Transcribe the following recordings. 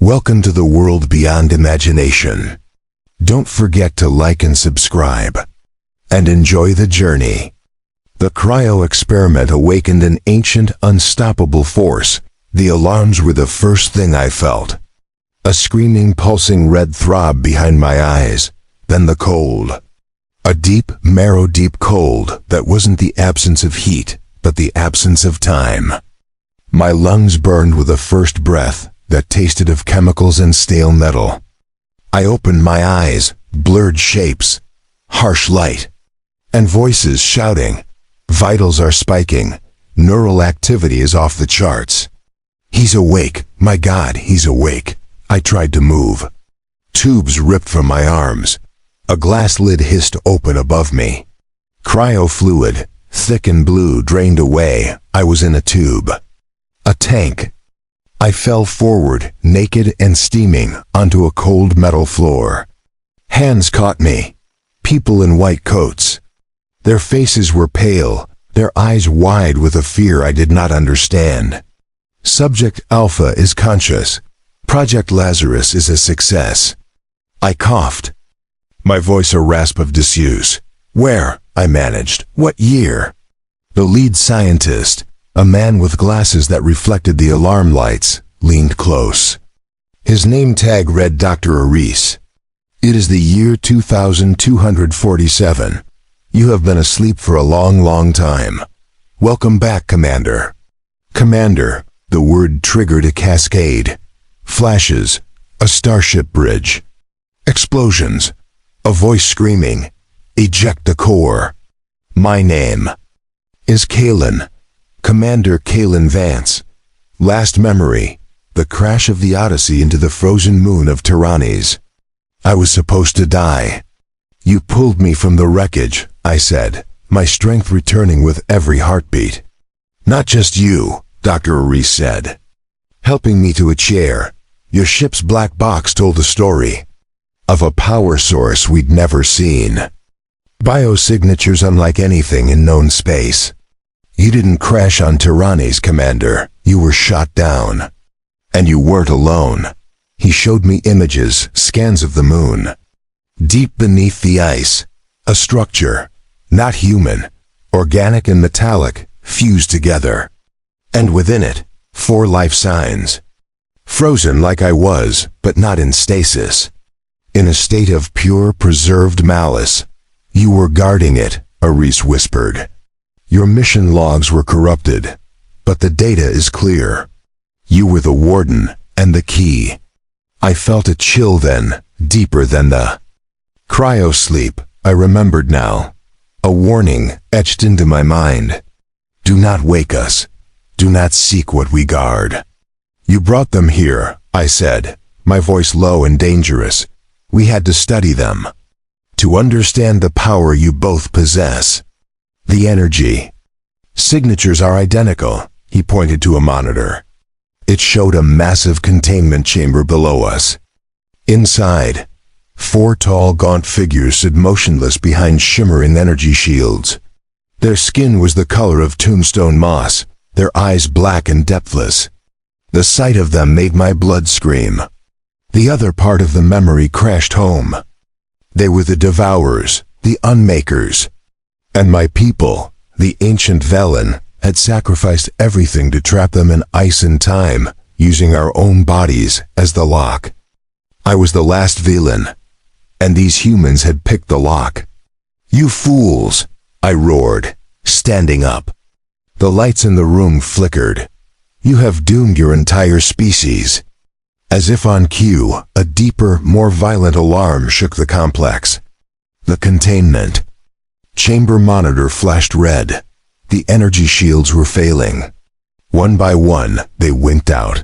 Welcome to the world beyond imagination. Don't forget to like and subscribe. And enjoy the journey. The Cryo-Experiment awakened an ancient, unstoppable force. The alarms were the first thing I felt. A screaming, pulsing red throb behind my eyes, then the cold. A deep, marrow-deep cold that wasn't the absence of heat, but the absence of time. My lungs burned with a first breath that tasted of chemicals and stale metal. I opened my eyes, blurred shapes, harsh light, and voices shouting. Vitals are spiking. Neural activity is off the charts. He's awake. My God, he's awake. I tried to move. Tubes ripped from my arms. A glass lid hissed open above me. Cryo fluid, thick and blue, drained away. I was in a tube. A tank. I fell forward, naked and steaming, onto a cold metal floor. Hands caught me. People in white coats. Their faces were pale, their eyes wide with a fear I did not understand. Subject Alpha is conscious. Project Lazarus is a success. I coughed. My voice a rasp of disuse. Where? I managed. What year? The lead scientist, a man with glasses that reflected the alarm lights, leaned close. His name tag read Dr. Aris. It is the year 2247. You have been asleep for a long, long time. Welcome back, Commander. Commander, the word triggered a cascade. Flashes, a starship bridge. Explosions, a voice screaming, eject the core. My name is Kalen. Commander Kalen Vance. Last memory, the crash of the Odyssey into the frozen moon of Tyrannes. I was supposed to die. You pulled me from the wreckage, I said, my strength returning with every heartbeat. Not just you, Dr. Aris said. Helping me to a chair, your ship's black box told a story of a power source we'd never seen. Biosignatures unlike anything in known space. You didn't crash on Tyrannes, Commander. You were shot down. And you weren't alone. He showed me images, scans of the moon. Deep beneath the ice, a structure, not human, organic and metallic, fused together. And within it, 4 life signs. Frozen like I was, but not in stasis. In a state of pure, preserved malice. You were guarding it, Aris whispered. Your mission logs were corrupted, but the data is clear. You were the Warden and the key. I felt a chill then, deeper than the cryo-sleep. I remembered now. A warning etched into my mind. Do not wake us. Do not seek what we guard. You brought them here, I said, my voice low and dangerous. We had to study them. To understand the power you both possess. The energy. Signatures are identical, he pointed to a monitor. It showed a massive containment chamber below us. Inside, 4 tall, gaunt figures stood motionless behind shimmering energy shields. Their skin was the color of tombstone moss, their eyes black and depthless. The sight of them made my blood scream. The other part of the memory crashed home. They were the Devourers, the Unmakers. And my people, the ancient Velen, had sacrificed everything to trap them in ice and time, using our own bodies as the lock. I was the last Velen, and these humans had picked the lock. You fools, I roared, standing up. The lights in the room flickered. You have doomed your entire species. As if on cue, a deeper, more violent alarm shook the complex. The containment. Chamber monitor flashed red. The energy shields were failing. One by one, they winked out.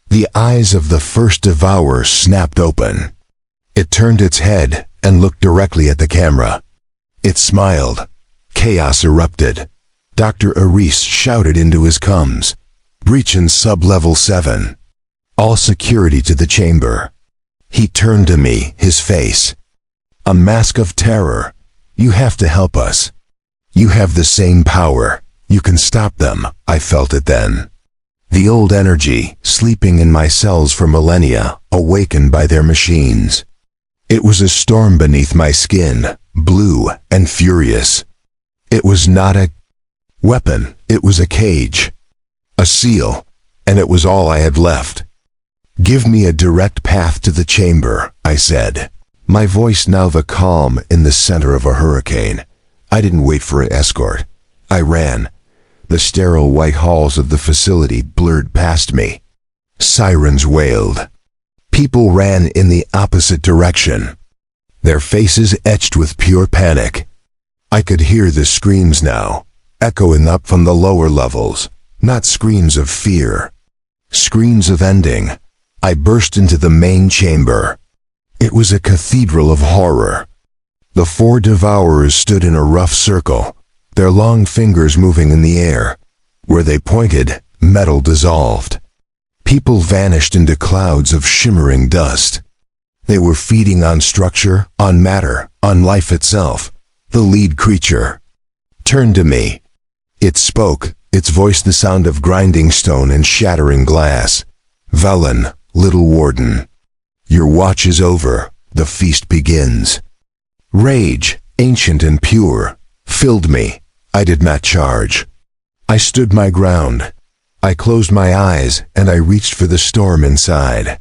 The eyes of the first devourer snapped open. It turned its head and looked directly at the camera. It smiled. Chaos erupted. Dr. Aris shouted into his comms. Breach in sub-level 7. All security to the chamber. He turned to me, his face a mask of terror. You have to help us. You have the same power. You can stop them. I felt it then. The old energy, sleeping in my cells for millennia, awakened by their machines. It was a storm beneath my skin, blue and furious. It was not a weapon, it was a cage. A seal, and it was all I had left. "Give me a direct path to the chamber," I said, my voice now the calm in the center of a hurricane. I didn't wait for an escort. I ran. The sterile white halls of the facility blurred past me. Sirens wailed. People ran in the opposite direction, their faces etched with pure panic. I could hear the screams now, echoing up from the lower levels, not screams of fear, screams of ending. I burst into the main chamber. It was a cathedral of horror. The 4 devourers stood in a rough circle, their long fingers moving in the air. Where they pointed, metal dissolved. People vanished into clouds of shimmering dust. They were feeding on structure, on matter, on life itself. The lead creature turned to me. It spoke, its voice the sound of grinding stone and shattering glass. "Velen, little Warden. Your watch is over, the feast begins." Rage, ancient and pure, filled me. I did not charge. I stood my ground. I closed my eyes and I reached for the storm inside.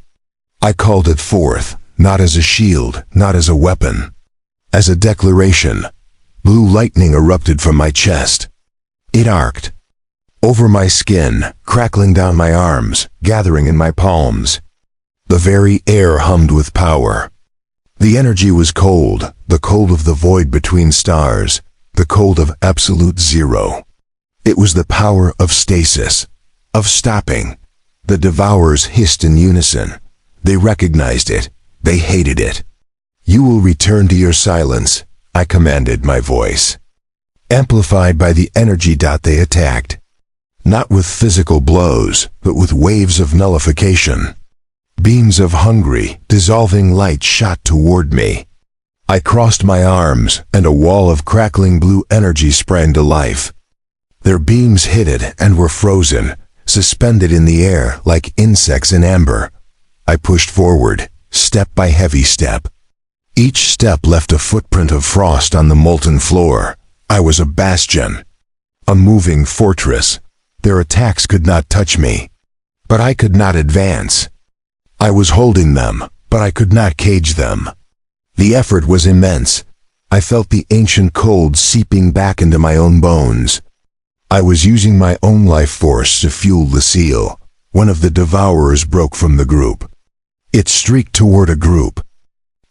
I called it forth, not as a shield, not as a weapon, as a declaration. Blue lightning erupted from my chest. It arced over my skin, crackling down my arms, gathering in my palms. The very air hummed with power. The energy was cold, the cold of the void between stars, the cold of absolute zero. It was the power of stasis, of stopping. The devourers hissed in unison. They recognized it. They hated it. "You will return to your silence," I commanded, my voice amplified by the energy. They attacked, not with physical blows, but with waves of nullification. Beams of hungry, dissolving light shot toward me. I crossed my arms, and a wall of crackling blue energy sprang to life. Their beams hit it and were frozen, suspended in the air like insects in amber. I pushed forward, step by heavy step. Each step left a footprint of frost on the molten floor. I was a bastion, a moving fortress. Their attacks could not touch me, but I could not advance. I was holding them, but I could not cage them. The effort was immense. I felt the ancient cold seeping back into my own bones. I was using my own life force to fuel the seal. One of the devourers broke from the group. It streaked toward a group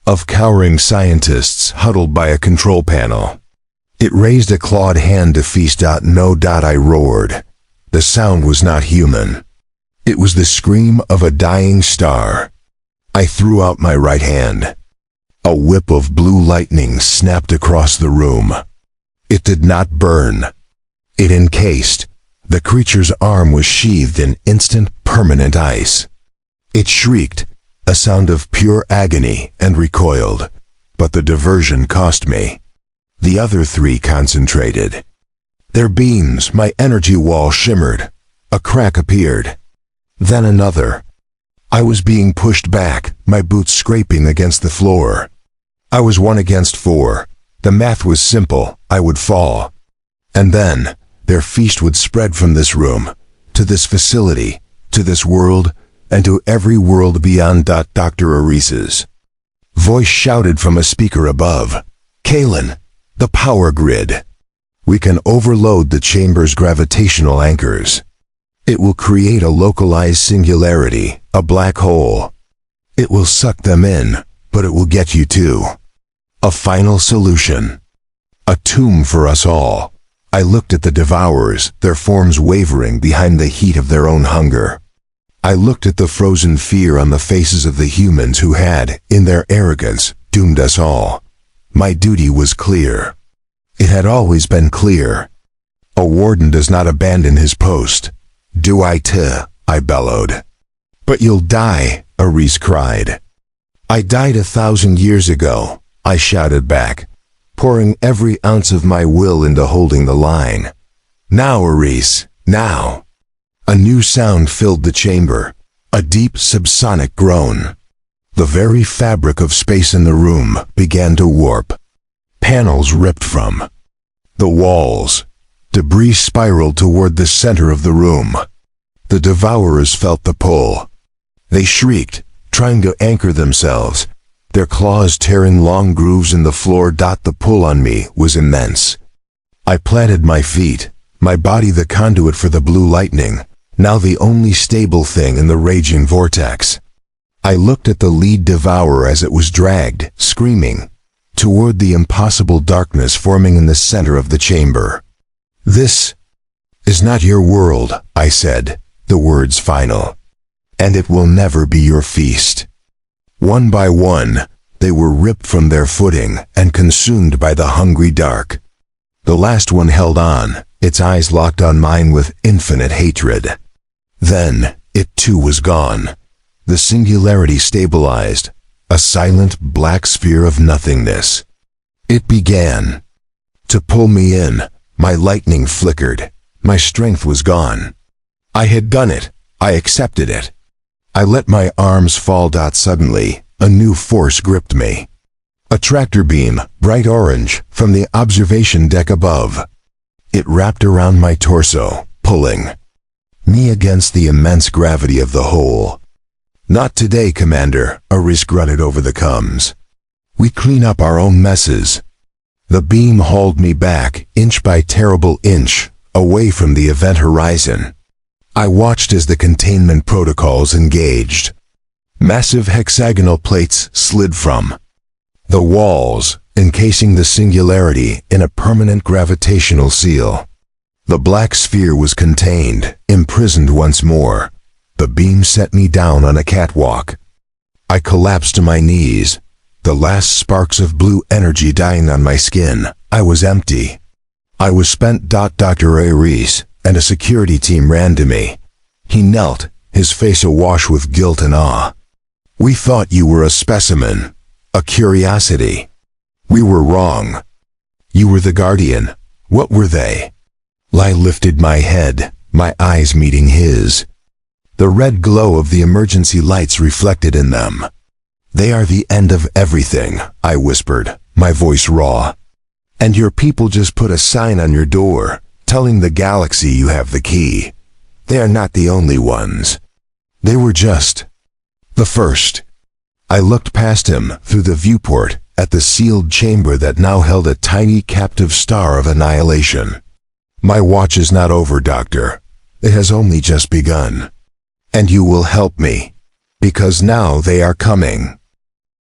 of cowering scientists huddled by a control panel. It raised a clawed hand to feast. "No!" I roared. The sound was not human. It was the scream of a dying star. I threw out my right hand. A whip of blue lightning snapped across the room. It did not burn. It encased. The creature's arm was sheathed in instant, permanent ice. It shrieked, a sound of pure agony, and recoiled. But the diversion cost me. The other 3 concentrated. Their beams, my energy wall shimmered. A crack appeared. Then another. I was being pushed back, my boots scraping against the floor. I was 1 against 4. The math was simple. I would fall. And then, their feast would spread from this room, to this facility, to this world, and to every world beyond. Dr. Arise's voice shouted from a speaker above. "Kalen, the power grid. We can overload the chamber's gravitational anchors. It will create a localized singularity, a black hole. It will suck them in, but it will get you too. A final solution. A tomb for us all." I looked at the devourers, their forms wavering behind the heat of their own hunger. I looked at the frozen fear on the faces of the humans who had, in their arrogance, doomed us all. My duty was clear. It had always been clear. A warden does not abandon his post. "Do I bellowed. "But you'll die," Arise cried. "I died 1,000 years ago," I shouted back, pouring every ounce of my will into holding the line. "Now, Arise, now." A new sound filled the chamber, a deep subsonic groan. The very fabric of space in the room began to warp. Panels ripped from the walls. Debris spiraled toward the center of the room. The devourers felt the pull. They shrieked, trying to anchor themselves, their claws tearing long grooves in the floor. The pull on me was immense. I planted my feet, my body the conduit for the blue lightning, now the only stable thing in the raging vortex. I looked at the lead devourer as it was dragged, screaming, toward the impossible darkness forming in the center of the chamber. "This is not your world," I said, the words final. "And it will never be your feast." One by one, they were ripped from their footing and consumed by the hungry dark. The last one held on, its eyes locked on mine with infinite hatred. Then, it too was gone. The singularity stabilized, a silent black sphere of nothingness. It began to pull me in. My lightning flickered. My strength was gone. I had done it. I accepted it. I let my arms fall. Suddenly, a new force gripped me. A tractor beam, bright orange, from the observation deck above. It wrapped around my torso, pulling me against the immense gravity of the whole. "Not today, Commander," Aris grunted over the comms. "We clean up our own messes." The beam hauled me back, inch by terrible inch, away from the event horizon. I watched as the containment protocols engaged. Massive hexagonal plates slid from the walls, encasing the singularity in a permanent gravitational seal. The black sphere was contained, imprisoned once more. The beam set me down on a catwalk. I collapsed to my knees, the last sparks of blue energy dying on my skin. I was empty. I was spent. Dr. Aries and a security team ran to me. He knelt, his face awash with guilt and awe. "We thought you were a specimen, a curiosity. We were wrong. You were the Guardian. What were they?" I lifted my head, my eyes meeting his. The red glow of the emergency lights reflected in them. "They are the end of everything," I whispered, my voice raw. "And your people just put a sign on your door, telling the galaxy you have the key. They are not the only ones. They were just the first." I looked past him, through the viewport, at the sealed chamber that now held a tiny captive star of annihilation. "My watch is not over, Doctor. It has only just begun. And you will help me. Because now they are coming."